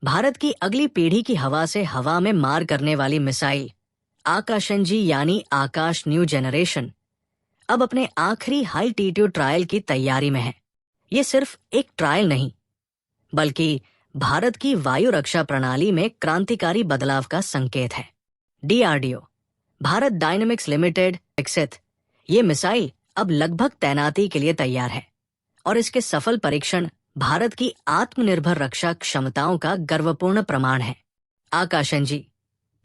भारत की अगली पीढ़ी की हवा से हवा में मार करने वाली मिसाइल आकाशंजी यानी आकाश न्यू जनरेशन अब अपने आखिरी हाई एल्टीट्यूड ट्रायल की तैयारी में है। ये सिर्फ एक ट्रायल नहीं, बल्कि भारत की वायु रक्षा प्रणाली में क्रांतिकारी बदलाव का संकेत है। DRDO, भारत डायनेमिक्स लिमिटेड विकसित ये मिसाइल अब लगभग तैनाती के लिए तैयार है और इसके सफल परीक्षण भारत की आत्मनिर्भर रक्षा क्षमताओं का गर्वपूर्ण प्रमाण है। आकाशंजी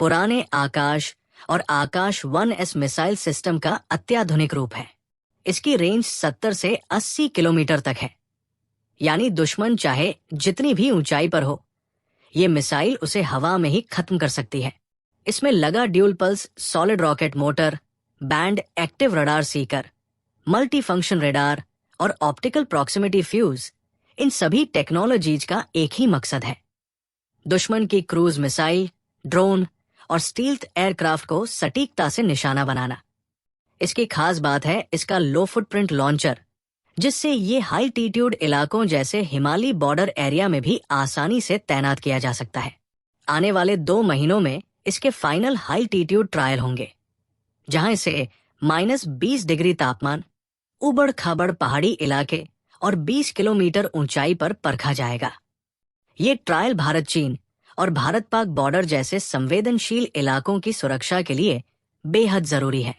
पुराने आकाश और आकाश 1S मिसाइल सिस्टम का अत्याधुनिक रूप है। इसकी रेंज 70 से 80 किलोमीटर तक है, यानी दुश्मन चाहे जितनी भी ऊंचाई पर हो, ये मिसाइल उसे हवा में ही खत्म कर सकती है। इसमें लगा dual pulse solid rocket motor, band active radar Sikar, multi function radar और ऑप्टिकल प्रॉक्सिमिटी फ्यूज, इन सभी टेक्नोलॉजीज का एक ही मकसद है, दुश्मन की क्रूज मिसाइल, ड्रोन और स्टील्थ एयरक्राफ्ट को सटीकता से निशाना बनाना। इसकी खास बात है इसका लो फुटप्रिंट लॉन्चर, जिससे ये हाई एल्टीट्यूड इलाकों जैसे हिमालयी बॉर्डर एरिया में भी आसानी से तैनात किया जा सकता है। आने वाले 2 महीनों में इसके फाइनल हाई एल्टीट्यूड ट्रायल होंगे, जहां इसे -20 डिग्री तापमान, उबड़ खाबड़ पहाड़ी इलाके और 20 किलोमीटर ऊंचाई पर परखा जाएगा। ये ट्रायल भारत चीन और भारत पाक बॉर्डर जैसे संवेदनशील इलाकों की सुरक्षा के लिए बेहद जरूरी है।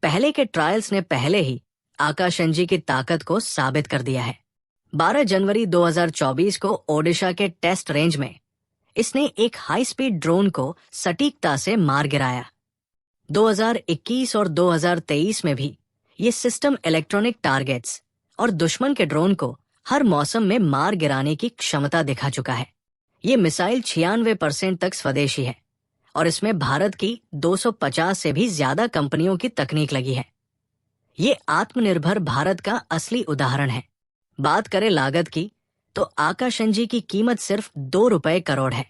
पहले के ट्रायल्स ने पहले ही आकाशंजी की ताकत को साबित कर दिया है। 12 जनवरी 2024 को ओडिशा के टेस्ट रेंज में इसने एक हाई स्पीड ड्रोन को सटीकता से मार गिराया। 2021 और 2023 में भी ये सिस्टम इलेक्ट्रॉनिक टारगेट्स और दुश्मन के ड्रोन को हर मौसम में मार गिराने की क्षमता दिखा चुका है। ये मिसाइल 96% तक स्वदेशी है और इसमें भारत की 250 से भी ज्यादा कंपनियों की तकनीक लगी है। ये आत्मनिर्भर भारत का असली उदाहरण है। बात करें लागत की, तो आकाशंजी की कीमत सिर्फ 2 रुपए करोड़ है,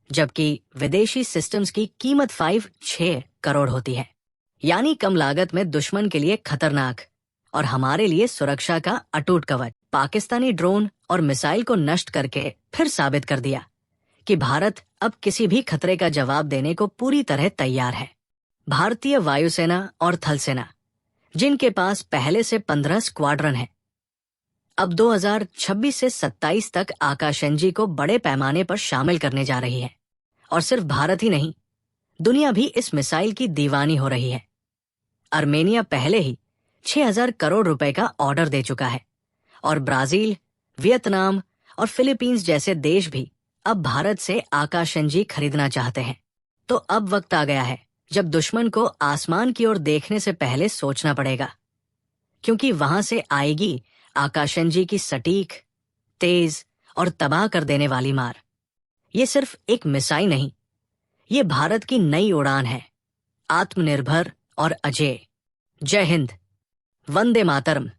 जबकि विदेशी सिस्टम्स की कीमत 5-6 करोड़ होती है। यानी कम लागत में दुश्मन के लिए खतरनाक और हमारे लिए सुरक्षा का अटूट कवच। पाकिस्तानी ड्रोन और मिसाइल को नष्ट करके फिर साबित कर दिया कि भारत अब किसी भी खतरे का जवाब देने को पूरी तरह तैयार है। भारतीय वायुसेना और थल सेना, जिनके पास पहले से 15 स्क्वाड्रन है, अब 2026 से 27 तक आकाशंजी को बड़े पैमाने पर शामिल करने जा रही है। और सिर्फ भारत ही नहीं, दुनिया भी इस मिसाइल की दीवानी हो रही है। आर्मेनिया पहले ही 6000 करोड़ रुपए का ऑर्डर दे चुका है और ब्राजील, वियतनाम और फिलीपींस जैसे देश भी अब भारत से आकाशंजी खरीदना चाहते हैं। तो अब वक्त आ गया है जब दुश्मन को आसमान की ओर देखने से पहले सोचना पड़ेगा, क्योंकि वहां से आएगी आकाशंजी की सटीक, तेज और तबाह कर देने वाली मार। ये सिर्फ एक मिसाइल नहीं, ये भारत की नई उड़ान है, आत्मनिर्भर और अजेय। जय हिंद, वंदे मातरम।